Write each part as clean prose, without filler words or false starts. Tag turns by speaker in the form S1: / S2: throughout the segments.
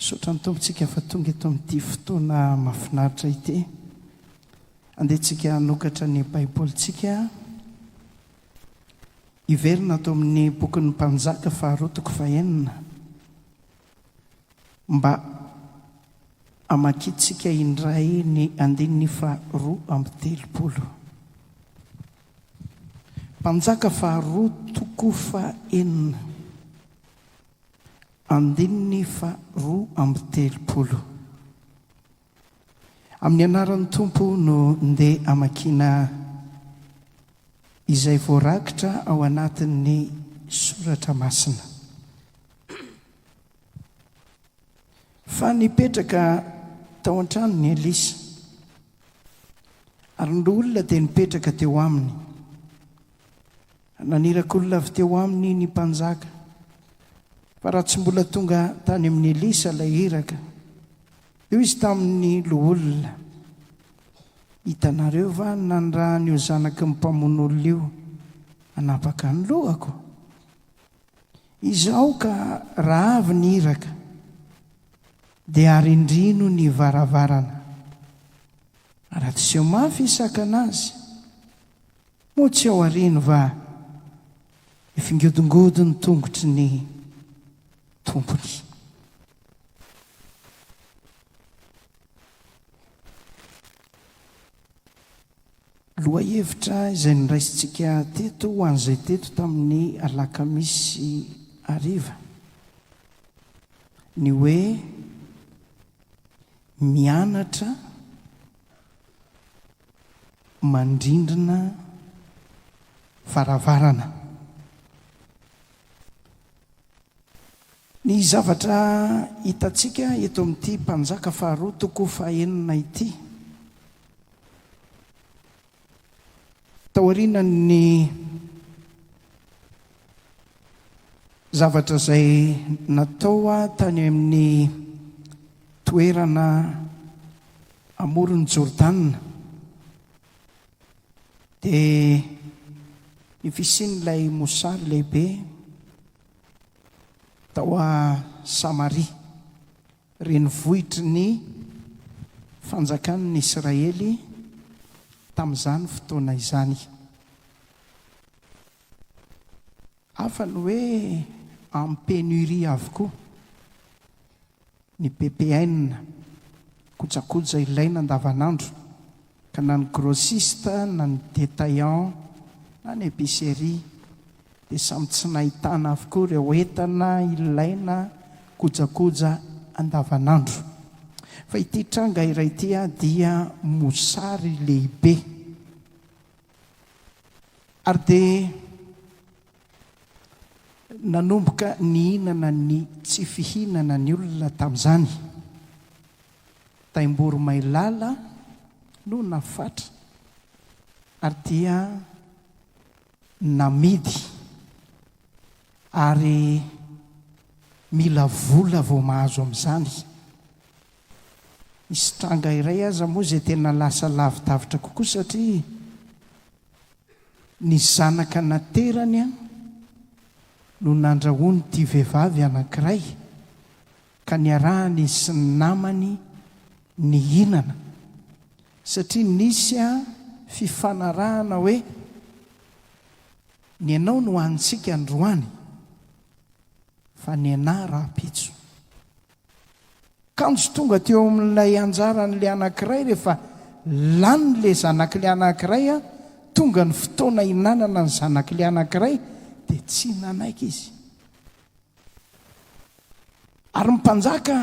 S1: Sotra ny tompontsika fa tonga eto amin'ity fotoana mahafinaritra ity. Andehantsika hanokatra ny baibolitsika. Iverina ato amin'ny bokin'ny Mpanjaka faharoa toko fahaenina. Mba hamakitsika indray ny andininy faharoa amby telopolo. Mpanjaka faharoa toko fahaenina. Andininy faharoa amby telopolo. Amin'ny anaran'ny Tompo no ndeha hamakina izay voarakitra ao anatin'ny soratra masina. Fa nipetraka tao an-trano ny Elisa, ary ny olona dia nipetraka teo aminy. Nanirak'olona avy teo aminy ny mpanjaka. Fa raha tsy mbola tonga tany amin'ny Elisa ilay iraka, eo izy tamin'ny loholona. Hitanareo va nandrany io zanaky ny mpamono io hanapaka ny lohako? Izaho ka raha avy ny iraka dia arindrino ny varavarana. Raha tsy eo mafy isaka anazy, moa tsy ao arino va ifingodingodiny tongotry ny tompony. Lohahevitra izay niraisintsika teto ho an'izay teto tamin'ny alakamisy hariva, ny hoe mianatra mandrindrina varavarana. Ny zavatra hitantsika eto amin'ity Mpanjaka faharoa toko fahaenina ity, taorianany zavatra izay natao tany amin'ny toerana amoron'ny Jordana, dia ny fisian'ilay mosary lehibe tao a Samaria, renivohitry ny fanjakan'ny Israely tamin'izany fotoana izany. Hafa ny hoe en pénurie avokoa ny PPN, kojakoja ilaina andavanandro, ka na ny grossiste na ny détaillant na ny épicerie dia samy tsy nahitana avokoa ireo entana ilaina kojakoja andavanandro. Fa ity tranga iray ity dia mosary lehibe, ary dia nanomboka ny hinana ny tsy fihinana ny olona tamin'izany. Taim-bory mailala no nafatra, ary dia namidy, ary mila vola vao mahazo amin'izany. Misy tranga iray aza moa izay tena lasa lavidavitra kokoa, satria ny zanaka naterany no nandrahoany ity vehivavy anankiray, ka niarahany sy ny namany ny hinana, satria nisy fifanarahana hoe ny anao no hantsika androany, fa ny anahy raha-pitso. Kanjo tonga teo amin'ilay anjaran'ilay anankiray, rehefa lan'ilay zanak'ilay anankiray, tonga ny fotoana hinanana ny zanak'ilay anankiray, dia tsy nanaiky izy. Ary ny Mpanjaka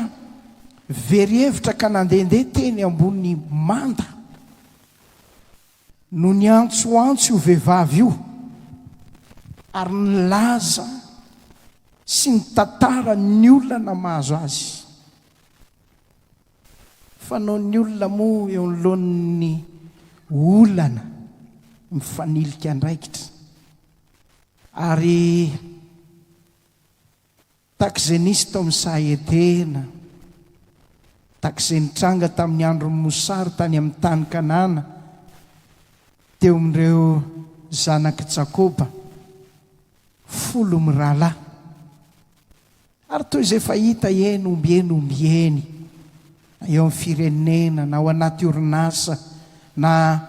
S1: very hevitra ka nandehandeha teny ambony manda no ny antsoantso io vehivavy io, ary nilaza sy ny tantara ny olona mahazo azy. Fa no ny olona moa eo anoloan'ny olana mifanilika andraikitra, ary tak'izay nisy tao amin'ny Sahedena, tak'izay nitranga tamin'ny andron'ny mosary tany amin'ny tany Kanana, teo amin'ireo zanaky Jakoba 10 mirahalahy, ary toy izay fahita eny ombieny na eo amin'ny firenena na ao anaty orinasa na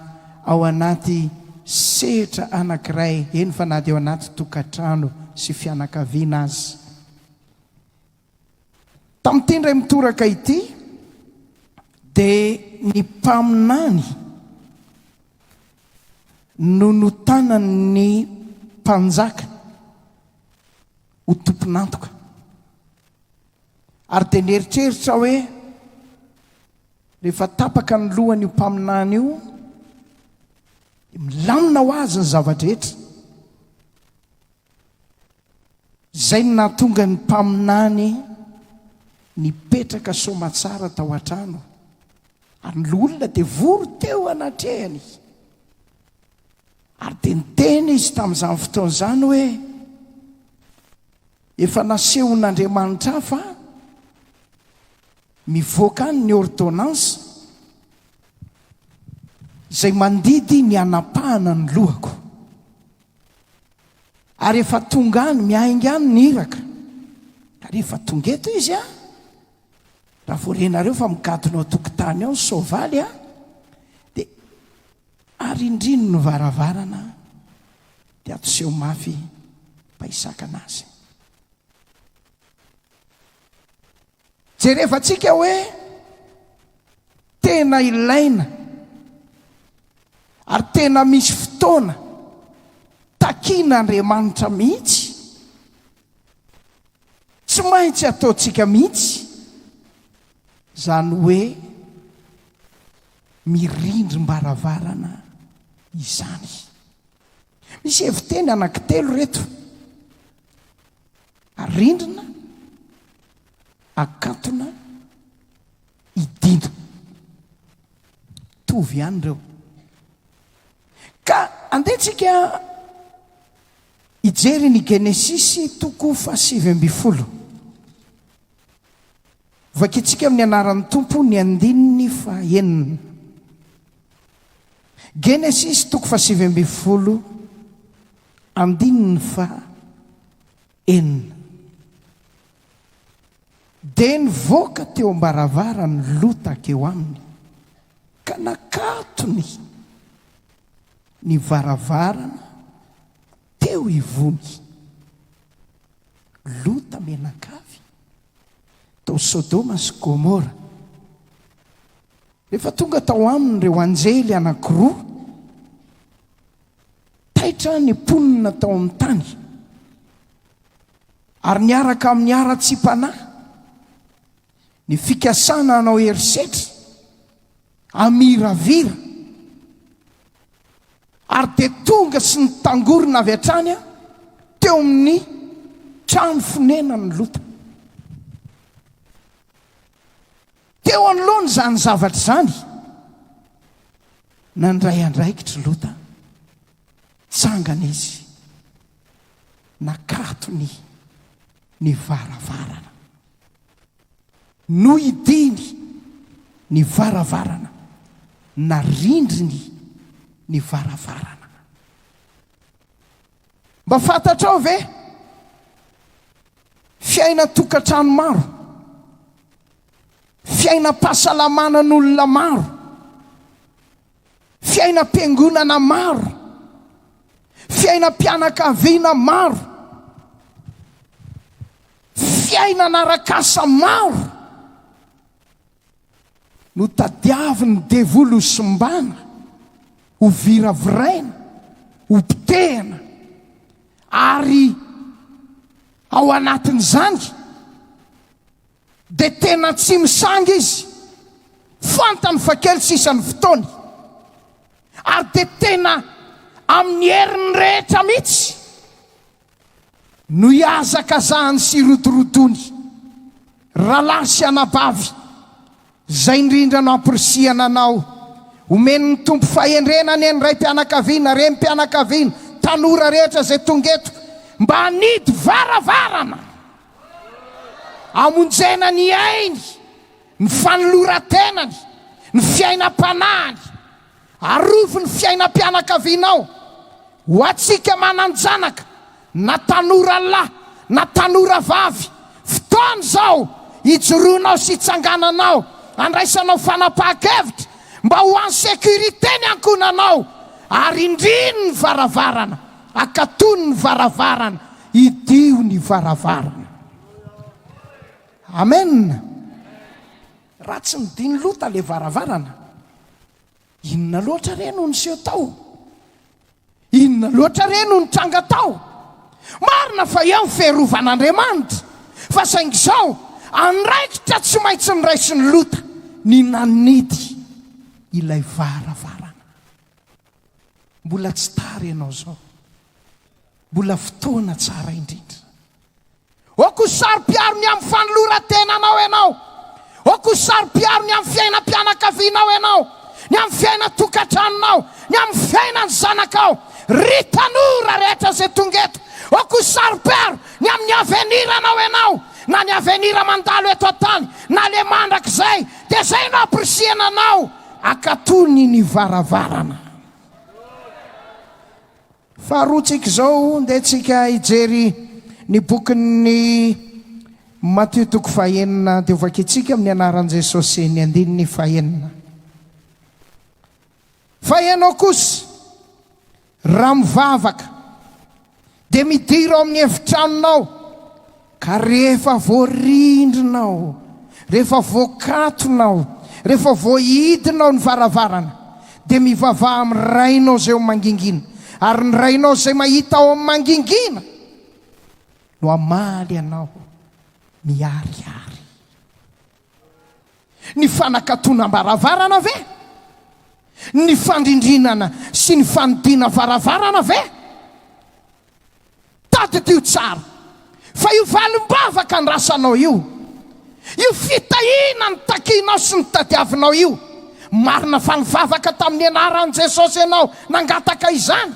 S1: ao anaty sehatra anankiray eny fa na dia ao anaty tokantrano sy fianakaviana azy. Tamin'ity indray mitoraka ity dia ny mpaminany no notanany mpanjaka ho tomponantoka ary dia nieritreritra hoe rehefa tapaka ny lohany io mpaminany io milamina ho azy ny zavadrehetra. Zay no nahatonga ny mpaminany nipetraka somatsara tao an-trano ary ny olona dia vory teo anatrehany ary dia niteny izy tamin'izany fotoana izany hoe efa nasehon'Andriamanitra fa mivoaka any ny ordonnance izay mandidy ny anapahana ny lohako ary efa tonga any miainga any ny iraka ary efa tonga eto izy raha voarenareo fa migadonao tokotany ao ny soavaly dia arindrino ny varavarana dia atoseho mafy pahisaka anazy. Jerevantsika hoe tena ilaina ary tena misy fotoana takian'Andriamanitra mihitsy, tsy maintsy ataontsika mihitsy zany hoe mirindrim-baravarana izany. Misy heviteny anankitelo reto: arindrina, akatona, idina. Tovy ihany ireo. Ka andehantsika hijery ny Genesisy 7:20. Vakitsika amin'ny anaran'ny Tompo ny 9:9. Genesisy 7:20, 9:9. Dia nivoaka teo am-baravarany lotaka eo aminy ka nakatony ny varavarana teo ivony. Lota menakavy tao Sodoma sy Gomora. Rehefa tonga tao aminy ireo anjely anankiroa taitra ny mponina tao amin'ny tany ary niaraka amin'ny ara-tsi-panahy ny fikasana hanao herisetra amiravira ary dia tonga sy nitangorona avy hatrany teo amin'ny trano fonena ny Lota. Teo anoloany zany zavatra zany nandray andraikitry Lota, tsangana izy nakatony ny varavarana, no idiny ny varavarana, narindriny ny varavarana. Mba fantatrao ve fiaina tokantrano maro, fiainam-pahasalamanan'olona maro, fiainam-piangonana maro, fiainam-pianakaviana maro, fiainanarakasa maro no tadiavin'ny devolo simbana ho viraviraina, ho pitehana, ary ao anatin'izany dia tena tsy misanga izy, fantany fa kely sisany fotoany, ary dia tena amin'ny heriny rehetra mihitsy no hiazakazahany sy rotorotony rahalahy sy anabavy zay indrindra no ampirisihana anao, omeny ny tompo fahendrenany eny ray mpianakaviana, reny mpianakaviana, tanora rehetra zay tongeto mba hanidy varavarana amonjena ny ainy, ny fanoloratenany, ny fiainam-panahiny, arovy ny fiainam-pianakavianao ho atsika mananjanaka, na tanora lahy na tanora vavy, fotoana androany zao hijoroanao sy hitsangananao andraisanao fanapaha-kevitra mba ho any sécurité ny ankonanao ary indrino ny varavarana akatony ny varavarana idio ny varavarana amen raha tsy midiny lota le varavarana inona loatra re no niseho tao inona loatra re no nitranga tao marina fa eo fiarovan'Andriamanitra fa saingy izao andraikitra tsy maintsy ny raisy ny lota ny nanidy ilay varavarana mbola tsy tary ianao zao mbola fotoana tsara indrindra oko saro-piarony amin'ny fanoloran-tenanao ianao oko saro-piarony amin'ny fiainam-pianakavianao ianao ny amin'ny fiaina-tokantranonao ny amin'ny fiainany zanakao ry tanora rehetra izay tonga eto oko saro-piaro ny amin'ny aveniranao ianao na ny avenira mandalo eto an-tany na le mandrak'izay dia zay no amporisiananao akatony ny varavarana faharoatsika izao ndeha tsika hijery ny bokin'ny Matteo toko fahaenina dia ovakitsika amin'ny anaran'i Jesosy ny andininy fahaenina fa ianao kosa raha mivavaka dia midiro amin'ny efitranonao ka rehefa voarindrinao rehefa voakatonao rehefa voahidinao ny varavarana dia mivavaha amin'ny rainao zay ao mangingina ary ny rainao zay mahita ao amin'ny mangingina no amaly anao miariary ny fanakatonam-baravarana ve ny fandrindrinana sy ny fanodina varavarana ve tadio tsara fa io valim-bavaka ny rasanao io fitahina ny takinao sy ny tadiavinao io marina fa nivavaka tamin'ny anaran'i Jesosy ianao nangataka izany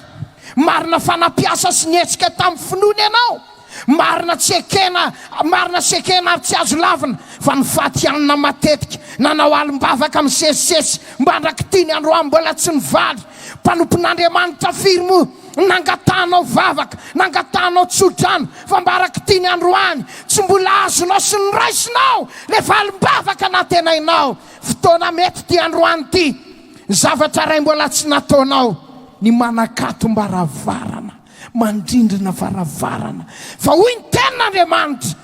S1: marina fanampiasa sy nietsika tamin'ny finoana ianao marina tsy ekena ary tsy azo lavina fa nifatianina matetika nanao alim-bavaka amin'ny sesisesy mba ndrakitiany androany mbola tsy nivaly mpanompon'Andriamanitra firimo nangatanao vavaka nangatanao tsodrano fa mba rakitiany androany tsy mbola azonao sy niraisinao le valim-bavaka natenainao fotoana mety ty androany ty zavatra ray mbola tsy nataonao ny manakatom-baravarana mandrindrina varavarana fa hoy ny tenin'Andriamanitra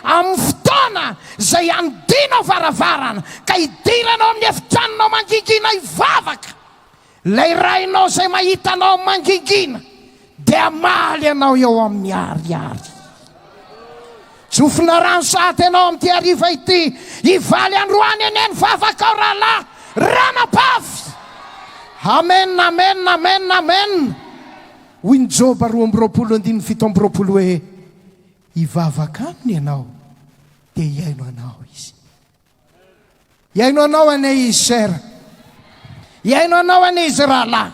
S1: amin'ny fotoana zay andinao varavarana ka hidiranao amin'ny efitranonao mangingina hivavaka lay rainao zay mahitanao mangingina dia amaly anao eo amin'ny ariary tsofina rano sahady anao amin'ity hariva ity hivaly androany eneny vavaka ao rahalahy ranapafy amen amen amen amen hoy ny Joba 2:17 hoe hivavaka aminy ianao dia hiaino anao izy hiaino anao ane izy sera hiaino anao ane izy rahalahy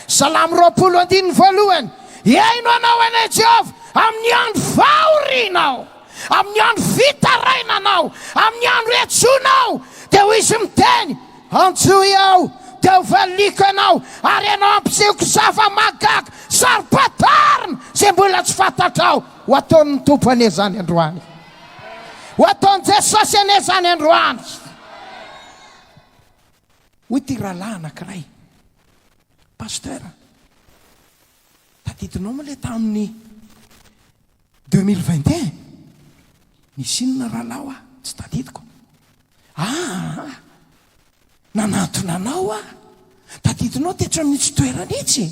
S1: Salamo 2:1 hiaino anao ane Jehova amin'ny andro fahorianao amin'ny andro fitarainanao amin'ny andro iantsonao dia ho izy miteny antsoy aho dia hovaliko anao ary ianao ampisehoko zava-mahagaga saro-patarina zay mbola tsy fantatrao ho ataon'ny tompo ane zany androany ho ataon'i Jesosy ane zany androany hoy ty rahalahy anankiray pasteur tadidinao moa le tamin'ny 2021 nisy inona rahalahy a tsy tadidiko nanantonanao a tadidinao tetra amin'itsy toerana itsy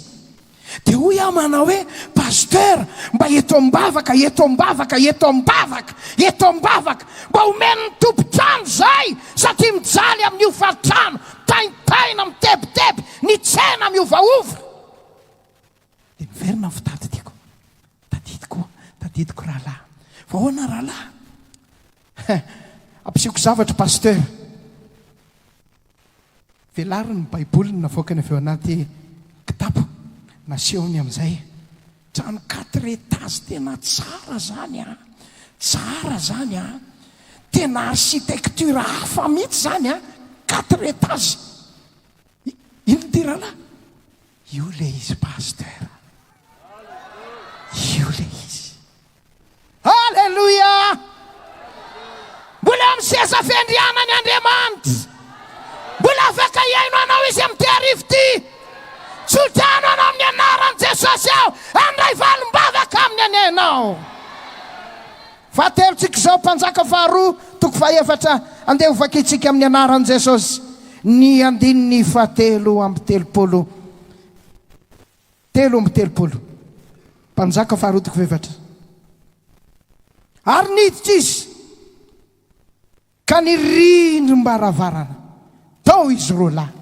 S1: dia hoy aho manao hoe pasteur mba eto mbavaka mba omen'ny tompo-trano zay satria mijaly amin'ny ovatrano taintaina mitebiteby ny tsena miovaova dia miverina ny tadidiko rahalahy fa hoana rahalahy ampisiko zavatra pasteur velariny ny baiboliny navoaka ny avy ao anaty kitapo nasehony amin'izay trano 4 étages tena tsara zany tena architecture hafa mihitsy zany 4 étages ino ty rahalahy io le izy pasteur io le izy Alleluia. Mbola amin'ny seza fiandrianany Andriamanitra. Mbola afaka iaino anao izy amin'ny arivo ty. Tsodrano anao amin'ny anaran'i Jesosy aho. Andray valim-bavaka amin'ny anenao. Fahatelontsika izao mpanjaka faharoa toko fahaefatra andeha ho vakitsika amin'ny anaran'i Jesosy. Ny andininy fahatelo amby telopolo. Telo amby telopolo. Mpanjaka faharoa toko fahaefatra. Ary niditra izy ka nirindrim-baravarana tao izy roa lahy.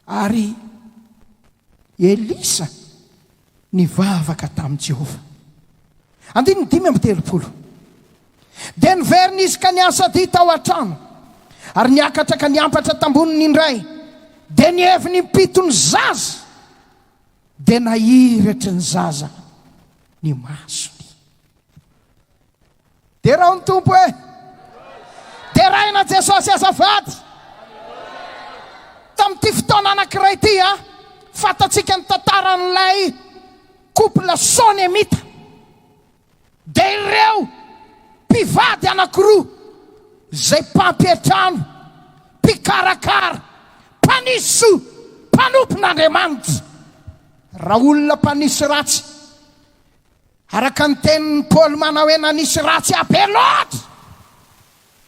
S1: Ary Elisa nivavaka tamin'i Jehovah. Andininy dimy amby telopolo. Dia niverina izy ka niasa dia tao an-trano. Ary niakatra ka niampatra tamboniny indray. Dia nievy nimpito ny zaza. Dia nahiratry ny zaza ny masony. Dia raha ny tompo hoe dia raina Jesosy azafady. Tamin'ity fotoana anankiray ity fatatsika ny tantaran'ilay couple sonemita. Dia ireo mpivady anankiroa zay mpampiatrano, mpikarakara, mpanisy soa, mpanompon'Andriamanitra. Raha olona mpanisy ratsy, araka ny tenin'ny Paoly manao hoe nanisy ratsy abe loatra.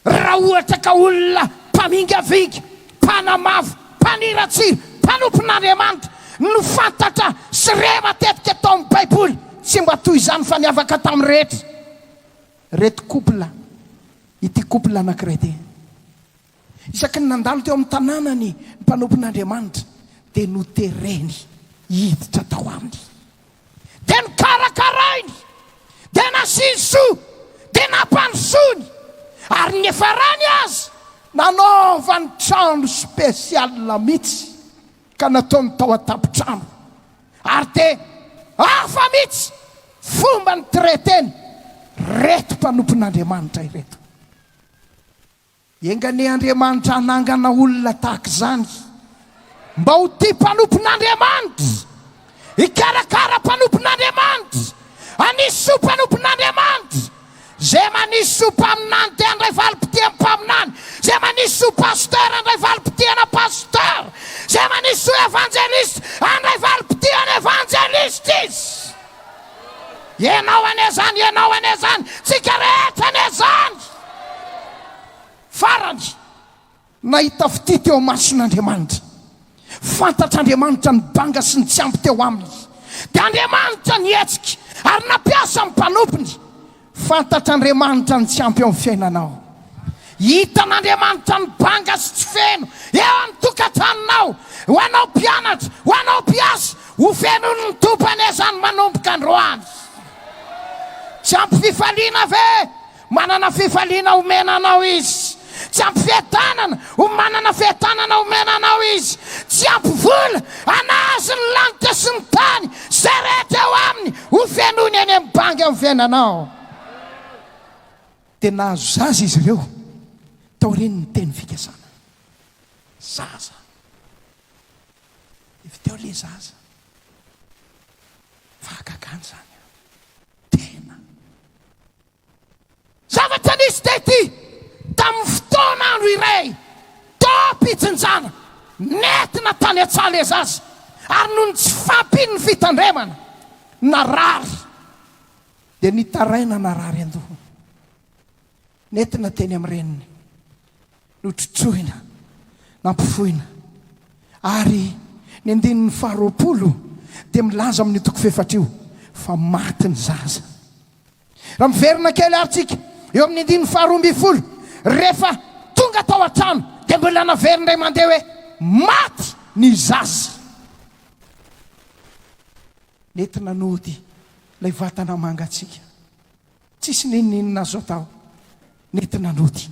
S1: Raha ohatra ka olona mpamingavinga, mpanamavo, mpaniratsira, mpanompon'Andriamanitra no fantatra sy re matetika tao amin'ny Baiboly, tsy mba toy izany fa niavaka tamin'ny rehetra. Reto couple, ity couple anankiray ty. Isaky ny nandalo teo amin'ny tanànany mpanompon'Andriamanitra dia notereny hiditra tao aminy. Dia nikarakarainy, dia nasiny soa, dia nampandrosoany. Ary ny efarany azy nanaovany trano spesiala mihitsy ka nataony tao an-tampon-trano. Ary dia hafa mihitsy fomba ny traiteny reto mpanompon'Andriamanitra ireto. Engany Andriamanitra hanangana olona tahaka izany mba ho tia mpanompon'Andriamanitra, hikarakara mpanompon'Andriamanitra, hanisy soa mpanompon'Andriamanitra. Zay manisy soa mpaminany dia andray valim-potiana mpaminany. Zay manisy soa pasteur andray valim-potiana pasteur. Zay manisy soa evangeliste andray valim-potiana evangeliste izy. Ianao an'izany, ianao an'izany, tsika rehetra an'izany. Farany nahita fity teo mason'Andriamanitra. Fantatr'Andriamanitra ny banga sy ny tsy ampy teo aminy. Dia Andriamanitra nietsika ary nampiasa amin'ny mpanompony. Fantatr'Andriamanitra ny tsy ampy eo amin'ny fiainanao. Hitan'Andriamanitra ny banga sy tsy feno eo amin'ny tokantranonao. Ho anao mpianatra, ho anao mpiasa, ho fenony ny tompany izany manomboka androany. Tsy ampy fifaliana ve? Manana fifaliana omenanao izy. Tsy ampy fiatanana, manana fiatanana omenanao izy. Tsy ampy vola, anazy ny lanitra sy ny tany, zay rehetra eo aminy, ho fenony eny amin'ny banga amin'ny fiainanao. Dia nahazo zaza izy ireo tao reny ny teny fikasana. Zaza. Efa teo le zaza. Fakakany zany. Tena. Zavatra nisy tety tamin'ny fotoan'andro iray. Tao pitsinjana. Netina tany atsala le zaza. Ary noho ny tsy fampiny ny fitandremana. Narary. Dia nitaraina narary andoha. Netina teny amin'ny reniny. Notrotrohina. Nampifohina. Ary ny andininy faharoapolo dia milaza amin'ny toko fahaefatra io fa maty ny zaza. Raha miverina kely aritsika eo amin'ny andininy faharoambinifolo, rehefa tonga tao an-trano dia mbola naverina indray mandeha hoe maty ny zaza. Netina nody ilay vatana mangatsika. Tsisy ninninina azo atao. Netina nody.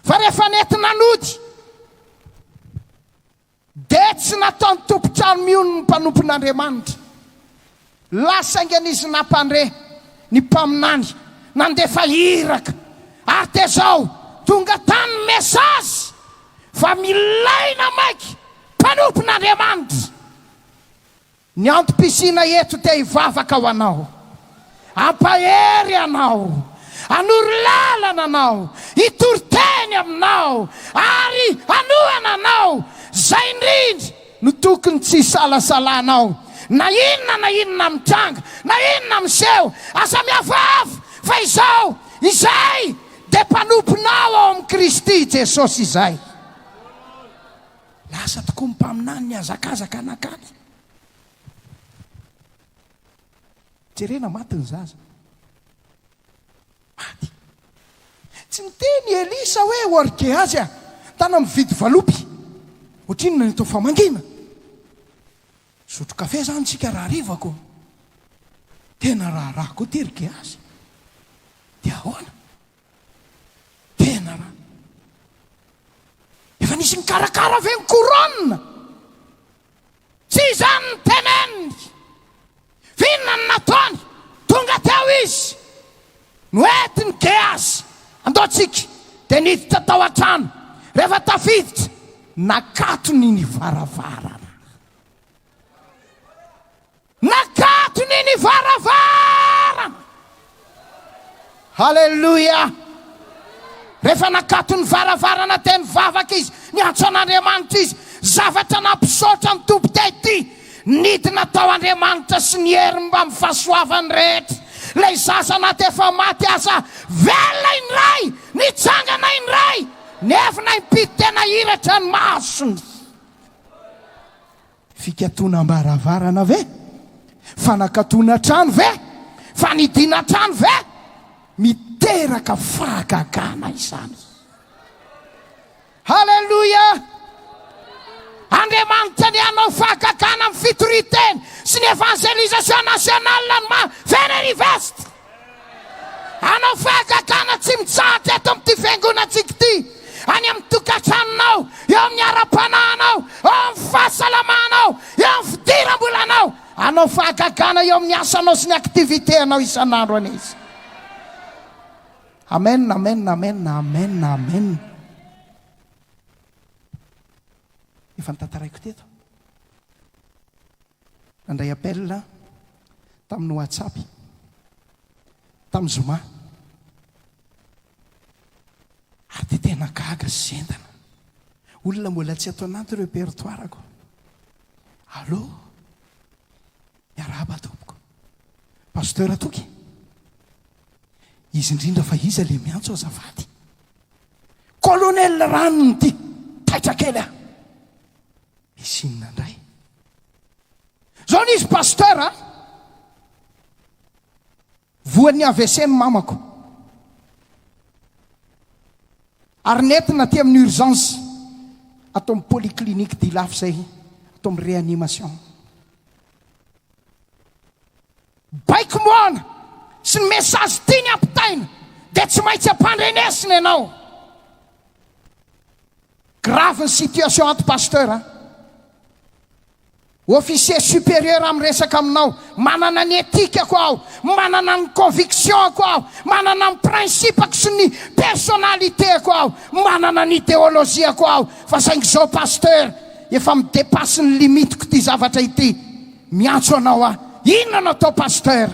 S1: Fa rehefa netina nody dia tsy nataony tompo-trano miono ny mpanompon'Andriamanitra. Lasa ingan'izy nampandre ny mpaminany nandefa iraka. Ary dia zao tonga tany mesazy fa milaina maiky mpanompon'Andriamanitra. Ny antom-pisina eto dia hivavaka ho anao. Ampahery anao. anory lalana anao, hitory-teny aminao ary anohana anao. Zay indrindra no tokony tsy salasalanao. Na inona mitranga, na inona miseho, asa miavavy fa izay dia mpanomponao ao amin'ny Kristy Jesosy izay. Lasa tokoa mimpaminany ny azakazaka anakany. Jerena maty ny zaza. Maty. Tsy miteny Elisa hoe orge azy tana mividy valopy. Ohatrinona ny tao famangina. Sotro kafe zany tsika raha rivako. Tena raha koa terike azy. Dia ahoana? Tena raha. Efa nisy mikarakara ve ny couronne. Tsy zany ny teneniny. Finna ny nataony. Tonga teo izy. Noety ny Geazy. Andaotsika. Dia niditra tao an-trano. Rehefa tafiditra. Nakatony ny varavarana. Nakatony ny varavarana. Halleluja. Rehefa nakatony varavarana teny vavaka izy, niantso an'Andriamanitra izy, zavatra nampisaotra ny tompo tety. Nidina tao Andriamanitra sy ny hery mba mifahasoavany rehetra. Lay zaza naty efa maty asa velona indray, nitsangana indray, nevina impity tena hiratra ny masony. Fikatona am-baravarana ve? Fanakatona trano ve? Fanidina trano ve? Miteraka fahagagana izany. Halleluja. Andriamanitra ny anao fahagagana amin'ny fitoriteny sy ny evangelisation nationale ny Fenerivest. Anao fahagagana tsy mitsahatra eto amin'ity fiangonantsika ity. Any amin'ny tokantranonao, eo amin'ny ara-panahinao, eo amin'ny fahasalamanao, eo amin'ny fidiram-bolanao. Anao fahagagana eo amin'ny asanao sy ny aktivité anao isan'andro an'izy. Amen, amen, amen, amen, amen. Efa nitantaraiko teto. Nandray appel tamin'ny WhatsApp, tamin'ny Zoma. Ary dia tena gaga sy zendana. Olona mbola tsy atao anaty repertoirako. Allô? Miarahaba tompoko. Pasteur atoky. Izy indrindra fa iza le miantso azafady. Colonel ranony ty. Taitra kely aho. Misy inona indray. Zao nisy pasteur voan'ny AVC ny mamako. Ary nentina ty amin'ny urgence. Atao amin'ny polyclinique dilafy zay. Atao amin'ny réanimation. Baiko moana sy ny message tiany ampitaina dia tsy maintsy ampandrenesina ianao. Grave ny situation ato pasteur officier supérieur amin'ny resaka aminao, manana ny etikako aho, manana ny convictionako aho, manana ny principako sy ny personnalitéko aho, manana ny idéologiako aho. Fa saingy zao pasteur efa midepasy ny limitiko ty zavatra ity. Miantso anao aho. Inona no atao pasteur?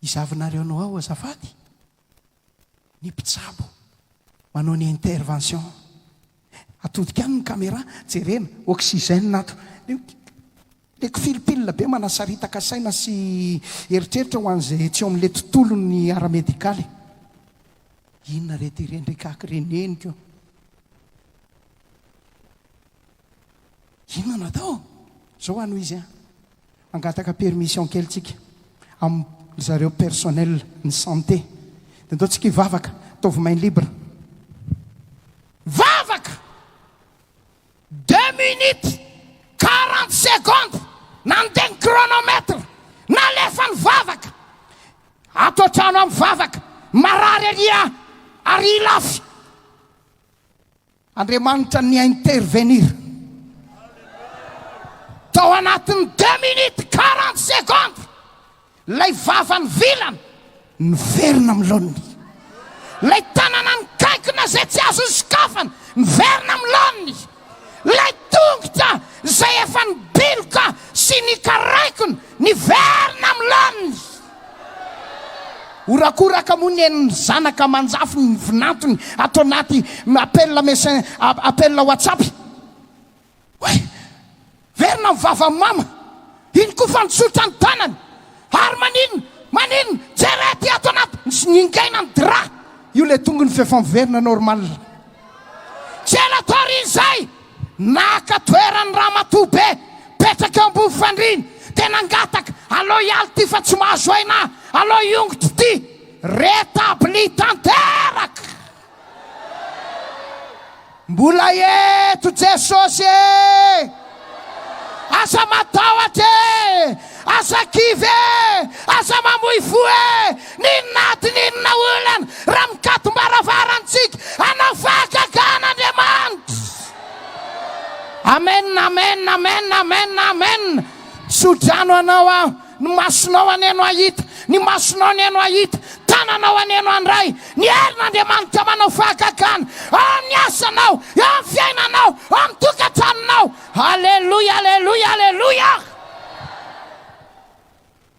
S1: Izavinareo anao ao azafady. Ny mpitsabo manao ny intervention. Atodika any ny caméra, jerena, oxygène ato. Leko filipilina be manasaritaka saina sy eritreritra ho an'izay tsy eo amin'le tontolo ny ara-medikaly. Inona rety irendrikaky reneniko. Inona natao? Zao ano izy angataka permission kely tsika amin'ny zareo personnel ny santé. Dia ndao tsika hivavaka, ataovy main libre. Vavaka! 2 minutes 40 secondes nandeha ny chronomètre nalefa ny vavaka. Ato an-trano amin'ny vavaka marary ary lafy. Andriamanitra ny intervenir. Tao anatin'ny 2 minutes 40 secondes lay vava ny vilany niverina amin'ny loniny. Lay tanana ny kaikina zay tsy azo sokafana niverina amin'ny loniny. Lay tongotra zay efa nibiloka sy nikaraikony niverina amin'ny loniny. orakoraka moa ny eniny zanaka manjafy ny vinantony atao anaty appel WhatsApp. Hoe verina mivava mama iny koa fanosotra ny tanany ary maninona jerety atao anaty ningaina ny dra io le tonga ny fefamverina normal. Tselatory izay naka toerany ramatoa be petraka ambony fandriny tena ngataka aloha ialy ty fa tsy mahazo aina aloha iongotry ty rétabli tanteraka. Mbola eto Jesosy e, asa matahotra e, asa kivy e, asa mamoy fo e, ninona olana raha mikatom-baravarantsika anao fahagagan'Andriamanitra. Amen, amen, amen, amen, amen. Sodrano anao aho, ny masonao aneno ahita, ny masonao aneno ahita, tananao aneno andray, ny herin'Andriamanitra manao fahagagana ao ny asanao, ao ny fiainanao, ao ny tokantranonao. Alleluia, alleluia, alleluia.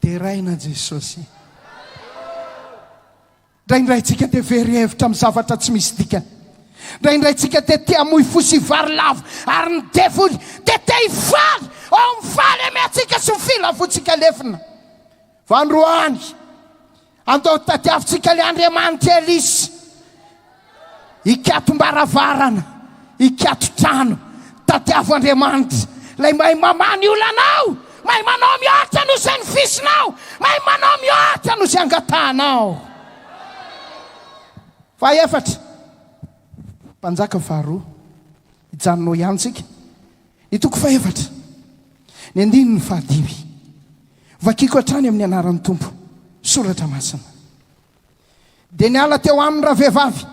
S1: Teraina Jesosy. Ndraindraitsika te very hevitra amin'ny zavatra tsy misy dikany. Ndraindraitsika te hamoy fo sy vary lavo ary ny devoly te hifaly ao mifaly amiantsika sy mifilafotsika lefina. Fa androany andao tadiavintsika le Andriamanitra Elisy ikatom-baravarana, ikato-trano, tadiavo Andriamanitra lay mahay mamany olanao, mahay manao mihoatra no izay nifisinao, mahay manao mihoatra no izay angatanao. Fa efatra mpanjaka faharoa ijanonao ihany tsika ny toko faefatra ny andiny ny fahadimy vakiko hatrany amin'ny anaran'ny Tompo soratra masina. Dia niala teo aminy raha vehivavy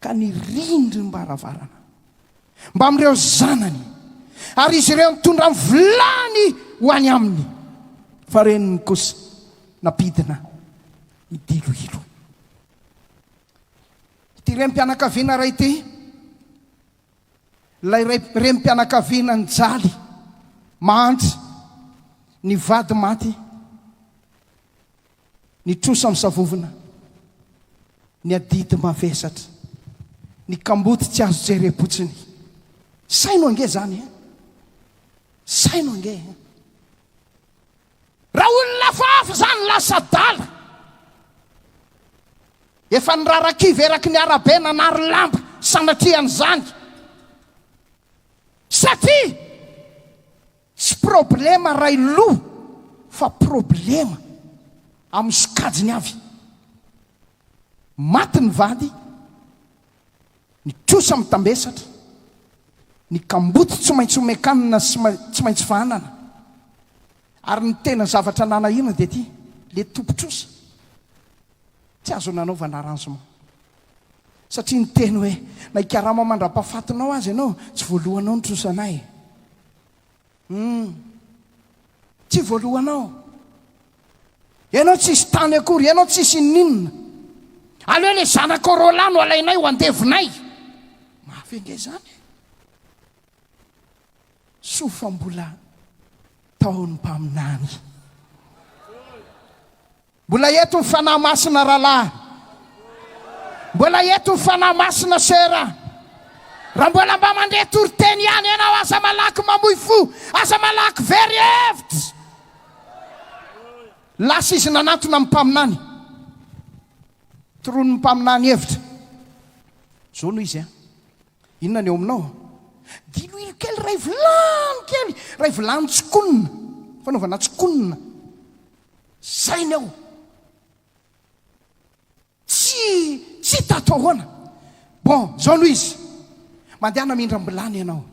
S1: ka nirindry ny baravarana mba amin'ireo zanany ary izy ireo mitondra vilany ho any aminy fa reniny kosa napidina idilohilo. Ty rem-pianakaviana ray ty lay rem-pianakaviana ny jaly mahantry ny vady maty, ny trosa amin'ny savovina, ny adidy mavesatra, ny kamboty tsy azo jerepotsiny. Saino ange zany e, saino ange. Raha olona fahafa zany lasa dala efa nirarakiva eraky ny arabe nanary lamba sanatriany zany satria tsy problema ray lo fa problema amin'ny sokajiny avy. Maty ny vady, ny trosa mitambesatra, ny kamboty tsy maintsy homekanina tsy maintsy fahanana. Ary ny tena zavatra nanahina dia ty le tompo-trosa tsy azo nanaovana arrangement satria ny teny hoe na ikarama mandra-pahafatinao azy ianao tsy voalohanao ny trosanay. Tsy voalohanao, ianao tsisy tany akory, ianao tsisy ninona. Aleo le zanaka Rola no alainay ho andevinay. Mafenge zany sofa mbola taony mpaminany, mbola eto ny fanahy masina rahalahy, mbola eto ny fanahy masina sera. Raha mbola mba mandeha toriteny ihany ianao, aza malaky mamoy fo, aza malaky very hevitra. Lasa izy nanantona amin'ny mpaminany, torony mpaminany hevitra zao noho izy a, inona ny eo aminao? Diloilo kely ray vilany kely, ray vilany tsokonina, fanaovana tsokonina zay ny ao, tsy tatahoana. Bon, zao noho izy mandehana mindram-bilany ianao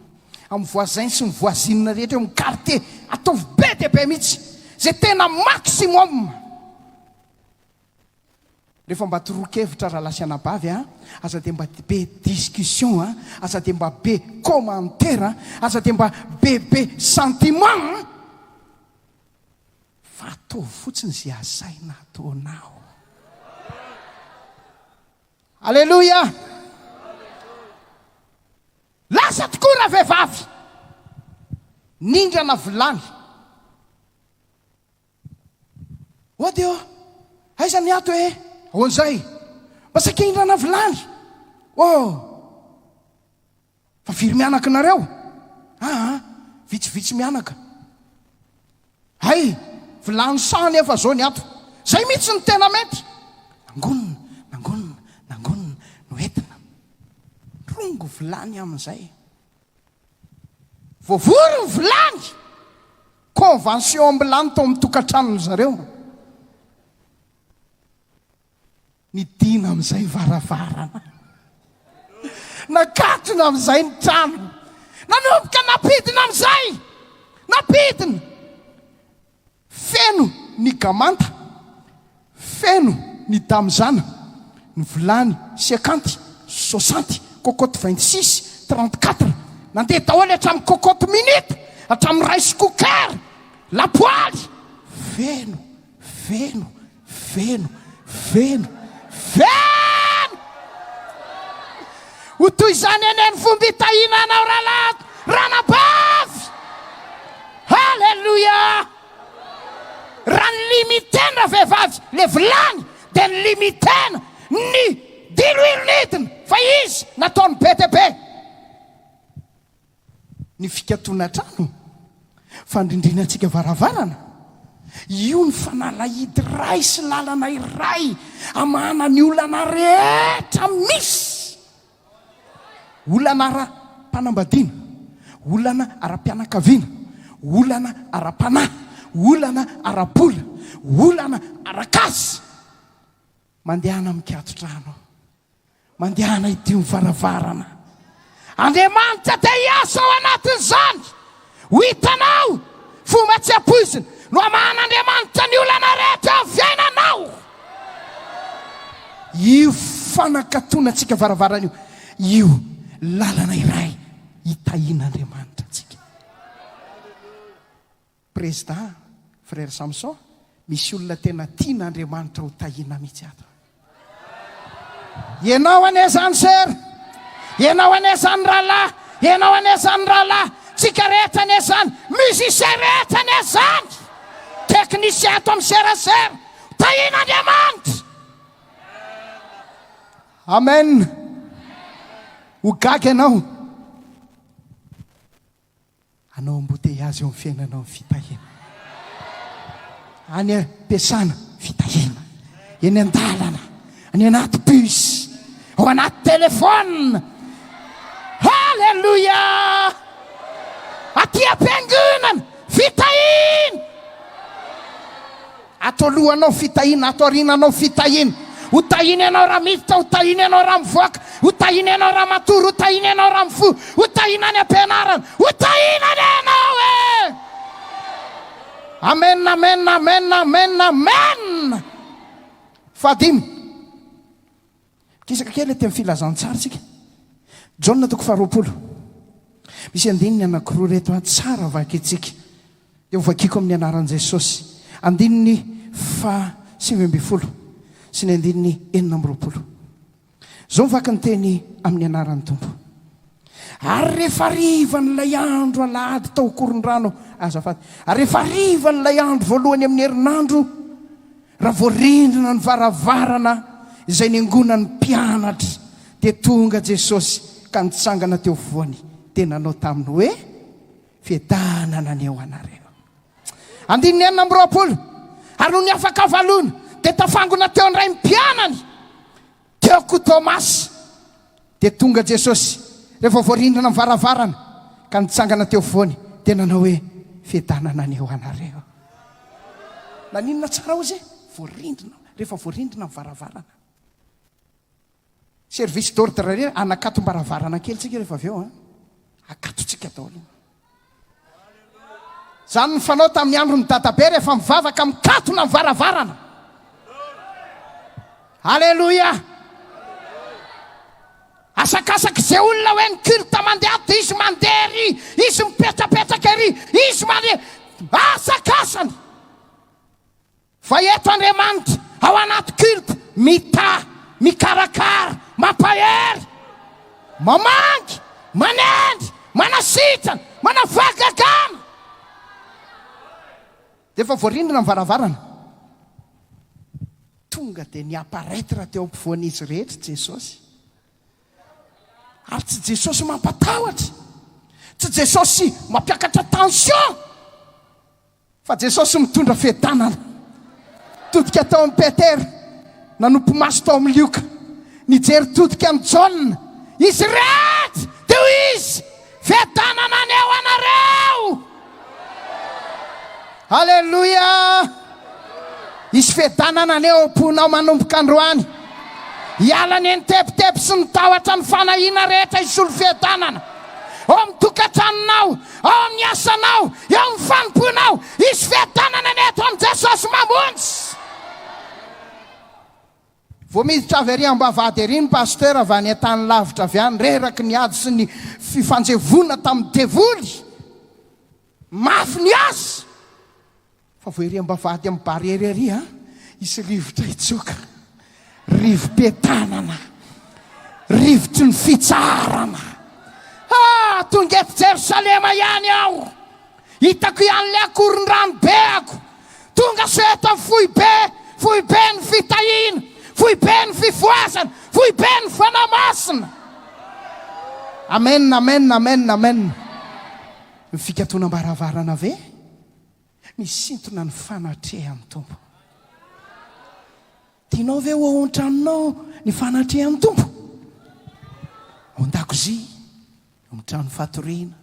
S1: amin'ny voisin sy ny voisine rehetra eo amin'ny quartier, ataovy be dia be mihitsy zay tena maximum. Rehefa mba toroakevitra raha lasa anabavy a, aza dia mba be discussion a, aza dia mba be commentaire, aza dia mba be sentiment, fa atao fotsiny zay asaina ataonao. Alleluia. Lasa tokoa raha vehivavy nindrana vilany. Odio ny ato hoe ahoan'izay masaka hindrana vilany fa firy mianaka nareo vitsivitsy mianaka hay vilany sany efa zao ny ato zay mihitsy ny tena mety nangonina no entina rongo vilany amin'izay voavory ny vilany convention ambilany tao amin'ny tokantranony zareo nidina amin'izay varavarana nakatona amin'izay ny trano nanomboka napidina amin'izay napidina feno ny gamanta feno ny damizana ny vilany 50 60 cocotte 26 34 nandeha daholo hatramin'ny cocotte minute hatramin'ny rice cooker lapoaly feno ho toy izany eneny fomba hitahinanao ranabavy halleloia raha ny limitena vehivavy le vilany dia ny limitena ny diloilonidina fa izy nataony be dia be ny fikatona trano fandrindrina antsika varavarana io ny fanalahidy ray sy lalana iray amana ny olana rehetra misy olana ara-panambadiana olana ara-pianakaviana olana ara-panahy olana ara-bola olana ara-kasy mandehana mikatotrano mandehana idio varavarana Andriamanitra te hiasa ao anatin'izany ho hitanao fomba tsy ampoizina no aman'Andriamanitra ny olana rehetra amin'ny fiainanao io fanakatona antsika varavarana io lalana iray hitahin'Andriamanitra antsika président frère Samson misy olona tena tian'Andriamanitra ho tahina mihitsy ato ianao anezany ser ianao anezany rahalahy ianao anezany rahalahy tsika rehetra anezany musicien rehetra anezany teknicien ato amin'ny serasera tahin'Andriamanitra amen ho gaga ianao anao embouteillage eo amin'ny fiainanao ny fitahina any ampiasana fitahina eny an-dalana any anaty bus ao anaty telefona halleluia aty am-piangonana fitahina ato alohanao fitahina ato arinanao fitahina ho tahina ianao raha miditra ho tahina ianao raha mivoaka ho tahina ianao raha matory ho tahina ianao raha mifo ho tahina any am-pianarana ho tahina ny ianao amen amen amen amen amen fadimy kisaka kely teny filazantsara tsika John toko 20 misy andininy anankiroa reto tsara vaky itsika dia hovakiko amin'ny anaran'i Jesosy andininy 20 sy ny andininy 20 zao mivaky ny teny amin'ny anaran'ny Tompo ary rehefa riva n'ilay andro alahady tao koron-drano azafady ary rehefa riva n'ilay andro voalohany amin'ny herinandro raha voarindrina ny varavarana izay niangonan'ny mpianatra dia tonga Jesosy ka nitsangana teo voany tena nanao taminy hoe fiadanana ny eo anareo andininy 20 ary no ny afaka valona dia tafangona teo andray mpianany teo ko Tomasy dia tonga Jesosy rehefa voarindrina ny varavarana ka nitsangana teo voany dia nanao hoe fiadanana ny eo anareo naninona tsara ozy voarindrina rehefa voarindrina ny varavarana service d'ordre re anakatom-baravarana kely tsika rehefa avy eo akatotsika daholo zany ny fanao tamin'ny andro ny dadabe rehefa mivavaka mikatona ny varavarana halleloia asakasaka izay olona hoe ny culte mandeha dia izy mandeha ry izy mipetrapetraka ry izy mandeha asakasany fa eto Andriamanitra ao anaty culte mikarakara mampahery mamangy manendry manasitrana manavagagana dia efa voarindrina ny varavarana tonga dia niaparetitra teo ampovoan'izy rehetra Jesosy. Ary tsy Jesosy mampatahotra, tsy Jesosy mampiakatra tension, fa Jesosy mitondra fiadanana. Todika tao amin'ny Petera, nanompo maso tao amin'ny Lioka, nijery todika amin'ny Jaona, izy rehetra dia izy fiadanana aneo anareo. Halleluja! Izy fiadanana aneo amponao manomboka androany. Hiala ny tepitepy sy ny tahotra ny fanahiana rehetra izy olo fiadanana. Ao amin'ny tokantranonao, ao amin'ny asanao, eo amin'ny fanomponao, izy fiadanana neto amin'ny Jesosy mamonjy. Vao miditra avy ery ambavady ery ny pasteur avy any an-tany lavitra avy any, reraky ny ady sy ny fifanjevona tamin'ny devoly. Mafy ny asa. Fa vao ery ambavady amin'ny barrière ery, isy rivotra itsoka. Rivo-piadanana, rivotry ny fitsarana. Tonga eto Jerosalema ihany aho, hitako ihany le akoron-drano beako. Tonga so eto amin'ny fohy be ny fitahiana, fohy be ny fifoasana, fohy be ny fanamasina. Amen, amen, amen, amen. Ny fikatoanam-baravarana ve? Misintona ny fanatrehan'ny Tompo. Tianao ve ho ao an-tranonao ny fanatrehan'ny Tompo? Ao an-dakozia, ao trano fatoriana,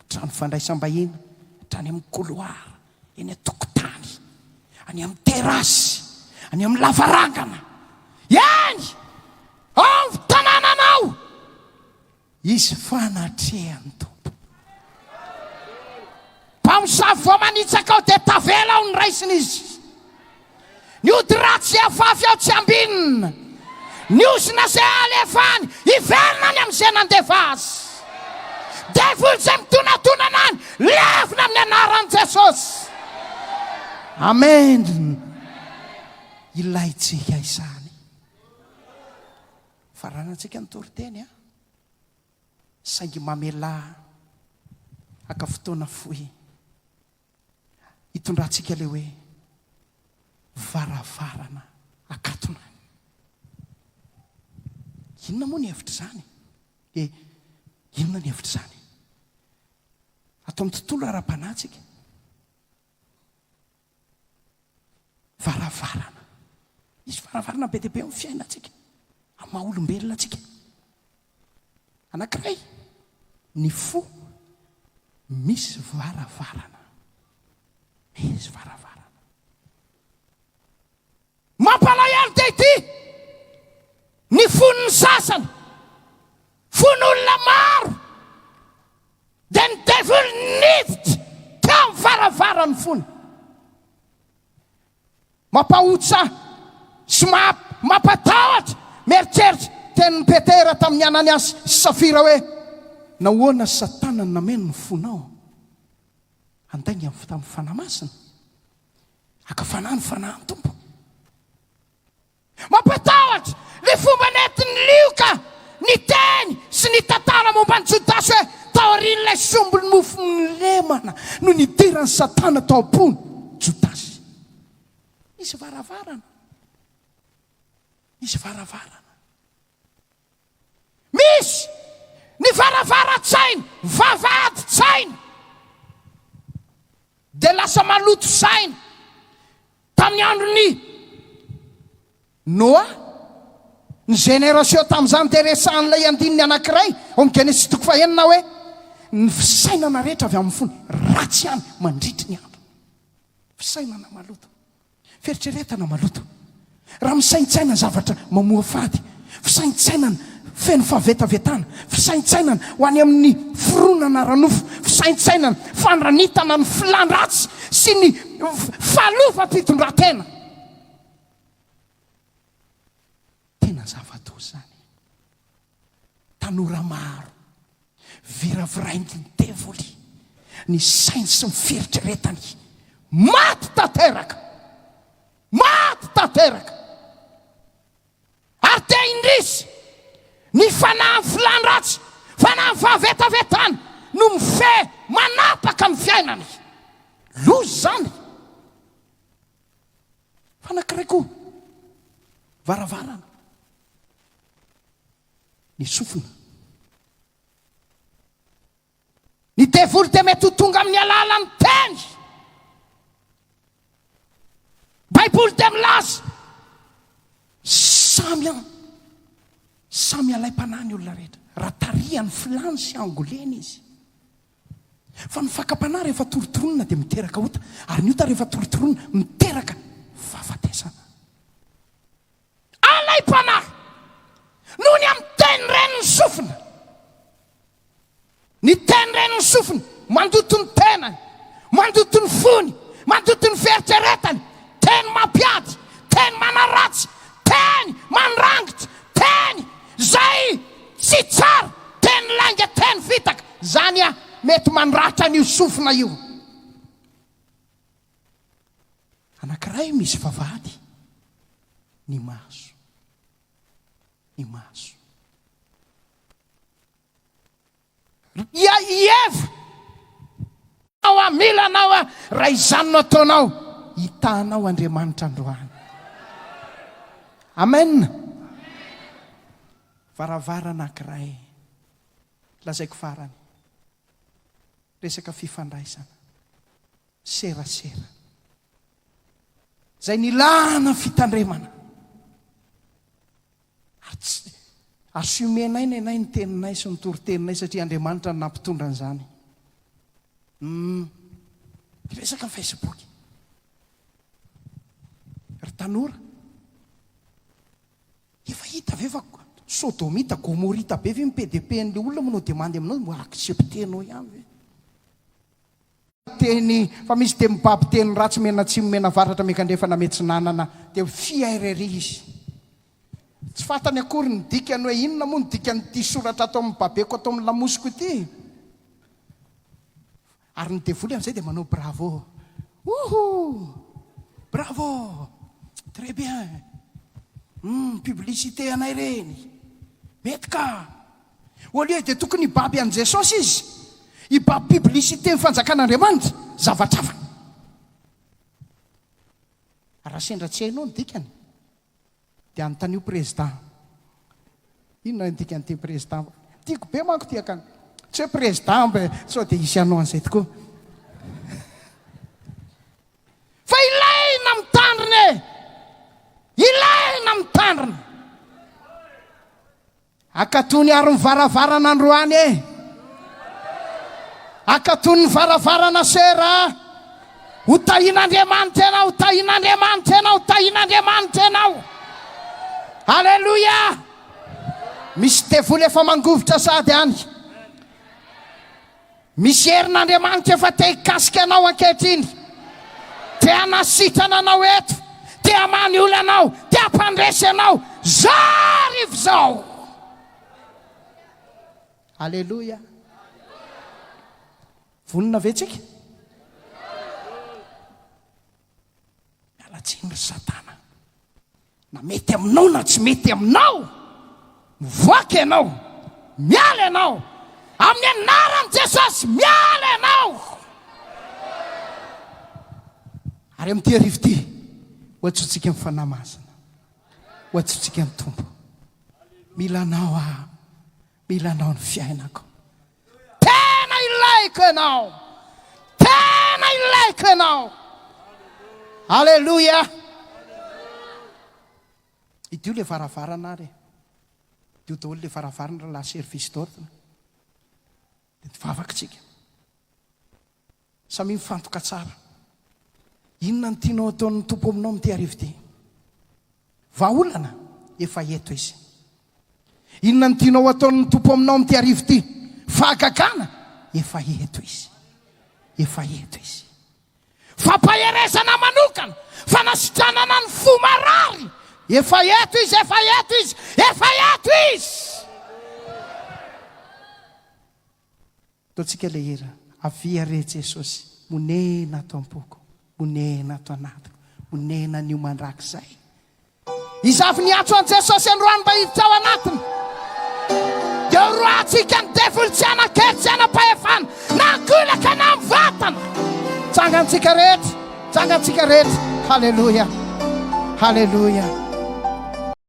S1: trano fandraisam-bahina, trany amin'ny couloir, eny an-tokotany, any amin'ny terasy, any amin'ny lavarangana. Eny! Ao amin'ny tanànanao! Izy fanatrehan'ny Tompo. Mpamosavy vao manitsaka ao dia tavela ao ny raisiny izy. Ny ody ratsy afafy ao tsy ambinina. Ny osina izay alefany, iverina any amin'izay nandefa azy. Devoly izay mitonatonana any, levina amin'ny anaran'i Jesosy. Amen. Ilaitsika izany. Faranantsika ny toriteny, saingy mamela aka fotoana fohy. Hitondrantsika le hoe varavarana akatona. Inona moa ny hevitra izany? Inona ny hevitra izany? Atao amin'ny tontolo ara-panatsika. Varavarana. Izy varavarana be dia be amin'ny fiainantsika, amin'ny maha-olombelona antsika. Anankiray, ny fo misy varavarana. Misy varavarana. Mampalahelo dia ity, ny fon'ny sasany, fon'olona maro, dia ny devoly niditra teo amin'ny varavarany fony. Mampahotsa sy mampatahotra. Mieritreritra tenin'ny Petera tamin'ny Ananiasy sy Safira hoe, nahoana Satana nameno ny fonao andainga tamin'ny fanamasina, akafanahy ny fanahin'ny Tompo. Mampatahotra le fomba nentin'ny Lioka, ny teny sy ny tantara momba ny Jodasy hoe taorian'ilay sombony mofo ny lemana no nidirany Satana tao am-pony Jodasy. Misy varavarana. Misy varavarana. Misy ny varavara-tsaina, vavahady-tsaina, dia lasa maloto saina. Tamin'ny andron'ny Noa, ny génération tamin'izany dia resan'ilay andininy anankiray, ao amin'ny Genesis toko fahenina hoe ny fisainana rehetra avy amin'ny fony ratsy ihany mandritry ny andro. Fisainana maloto, fieritreretana maloto. Raha misaintsaina zavatra mamoa fady, fisaintsainana feno fahavetavetana, fisaintsainana ho any amin'ny fironana ranofo, fisaintsainana fandranitana ny filandratsy sy ny falofam-pitondran-tena. Tena zava-doza zany. Tanora maro viravirain'ny devoly, ny sainy sy ny fieritreretany maty tanteraka. Maty tanteraka. Ary te indrisy ny fanahy filandratsy, fanahy fahavetavetana no mife manapaka amin'ny fiainany. Lozy zany. Fa anankiray koa, varavarana ny sofina. Ny devoly dia mety ho tonga amin'ny alalany teny. Baiboly dia milaza samy alay-panahy ny olona rehetra raha tarihany filany sy angoleny izy. Fa ny fakapanahy rehefa torotoronina dia miteraka ota, ary ny ota rehefa torotoronina miteraka fahafatesana. Alay-panahy noho ny amin'ny teny reniny sofina. Ny teny reniny sofina mandoto ny tenany, mandoto ny fony, mandoto ny fieritreretany. Teny mampiady, teny manaratsy, teny manrangitra, teny zay tsy tsara, teny langa, teny vitaka. Zany mety manratra n'io sofina io. Anankiray misy vavahady, ny maso. Ny maso. Ieva ao amilanao raha izany no ataonao, hitanao Andriamanitra androany. Amen. Varavara anankiray, lazaiko farany, resaka fifandraisana, serasera, zay nilana fitandremana. Assumenay nenay ny teninay sy ny toroteninay satria Andriamanitra nampitondra an'izany. Resaka Facebook. Ry tanora, efa hita ve fa sodomita, gomorita be ve mipDP-n'le olona manao demandy aminao mbo acceptenao ihany ve? Teny fa misy teny mibaby teny ratsy mena tsy mena varatra mekandrefa na metsinanana dia fiairery izy. Tsy fatany akory ny dikany hoe inona moa ny dikany soratra atao amin'ny babeko atao amin'ny lamosiko ity. Ary ny devoly amin'izay dia manao bravo. Bravo. Très bien. Publicité anay reny. Mety ka. Au lieu dia tokony hibaby an' Jesosy izy. Hibaby publicité ny fanjakan'Andriamanitra. Zavatra hafa. Raha sendra tsy hainao ny dikany dia anontany io président. Inona ny dikany ty président? Tiako be manko ty akany. Tsy hoe président mbe sao dia hisy anao an'izay tokoa. Fa ilaina mitandrina e! Ilaina mitandrina. Akatony ary ny varavarana androany e! Akatony ny varavarana sera. Ho tahin'Andriamanitra ianao, ho tahin'Andriamanitra ianao, ho tahin'Andriamanitra ianao. Alleluia. Misy devoly efa mangovitra sady any. Misy herin'Andriamanitra efa te hikasika anao ankehitriny. Te hanasitrana anao eto, te hamany olana anao, te hampandresy anao. Zarivo zao. Alleluia. Vonina ve tsika? Mialatsiny ry Satana. Na mety aminao na tsy mety aminao, mivoaka ianao, miala ianao. Amin'ny anaran'i Jesosy, miala ianao. Ary amin'ity arivo ity, hoatsotsika amin'ny fanahy-masina, hoatsotsika amin'ny tombo. Milanao milanao ny fiainako. Tena ilaiko ianao. Tena ilaiko ianao. Alleluia. Idio le varavarana ary. Idio daholo le varavarana la service d'ordre. Dia tivavaka tsika. Samy mifantoka tsara. Inona ny tianao ataon'ny tompo aminao amin'ity arivo ity? Vahaolana, efa eto izy. Inona ny tianao ataon'ny tompo aminao amin'ity arivo ity? Fahagagana, efa eto izy. Efa eto izy. Fampaherezana manokana, fanasitranana ny fo marary. Efa eto izy, efa eto izy, efa eto izy. Ataontsika le hira, avia re Jesosy, monena ato am-poko, monena ato anatiko, monena an'io mandrakizay. Izavy ny atso an Jesosy androany mba hiditra ao anatiny. Dia roatsika ny devoly tsy anan-kely, tsy anam-pahefana, na angolaka na amin'ny vatana. Tsangantsika rehetra, tsangantsika rehetra. Halleluja, halleluja.